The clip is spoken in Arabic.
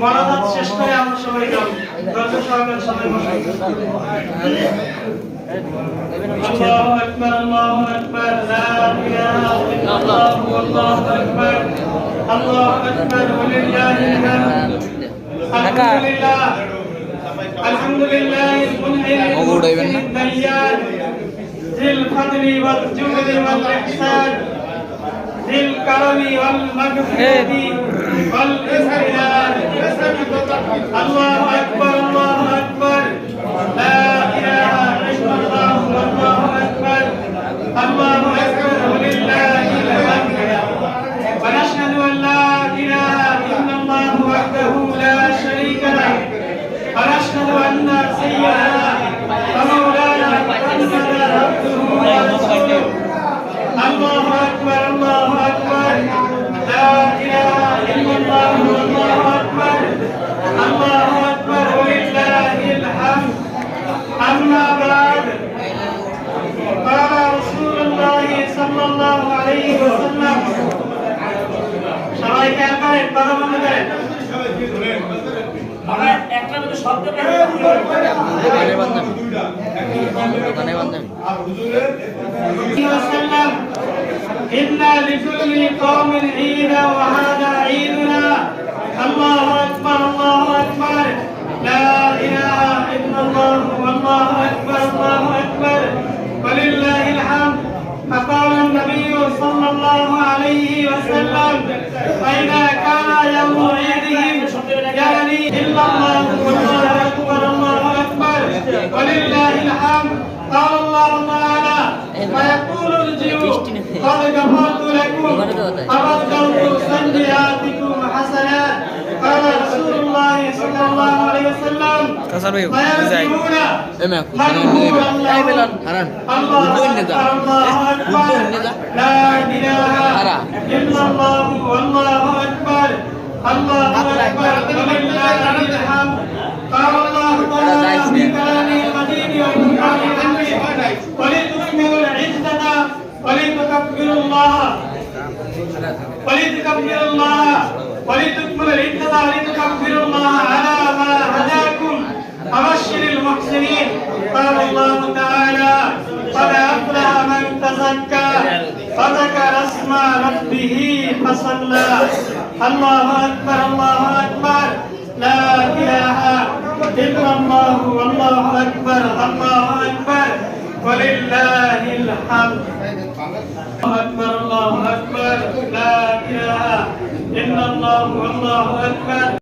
মনাজাত শেষ করে আমরা সবাই যাব দর্শক সহকারে সবাই বসে আল্লাহু আকবার আল্লাহু আকবার লা ইলাহা ইল্লাল্লাহ আল্লাহু আকবার ওয়ালিল্লাহিল হামদ আলহামদুলিল্লাহ আলহামদুলিল্লাহ الديان ذي الفضل والجود والإحسان ذي الكرم والمغفرة والإحسان الله أكبر الله أكبر لا إله إلا الله والله أكبر الله أكبر ولله الحمد ونشهد أن لا إله إلا الله وحده لا شريك له ونشهد أن سيدنا ومولانا محمدا عبده ورسوله الله أكبر الله أكبر لا إله إلا الله والله أكبر الله أكبر ولله الحمد أما بعد قال رسول الله صلى الله عليه وسلم সবাই খেয়াল করেন কথা বন্ধ করেন একটা মতো শব্দ إنا لكل قوم عيدا وهذا عيدنا الله أكبر الله أكبر لا إله إلا الله والله أكبر الله أكبر ولله الحمد فقال النبي صلى الله عليه وسلم فإذا كان يوم عيدهم يعني إلا الله والله أكبر الله أكبر ولله الحمد قال الله تعالى ويقول ارجعوا قد غفرت لكم أبدلت سيئاتكم حسنات قال رسول الله صلى الله عليه وسلم فيرجعون مغفورا الله أكبر لا إله إلا الله والله أكبر الله أكبر ولله الحمد قال الله تعالى في كلامه المجيد والقرآن الحميد ولتكملوا العزة ولتكبروا الله ولتكبروا الله ولتكملوا العزة ولتكبروا الله على ما هداكم وبشر المحسنين قال الله تعالى قد أفلح من تزكى وذكر اسم ربه فصلى الله أكبر الله أكبر لا إله إلا الله والله أكبر الله أكبر ولله الحمد الله أكبر الله أكبر لا إله إلا الله والله أكبر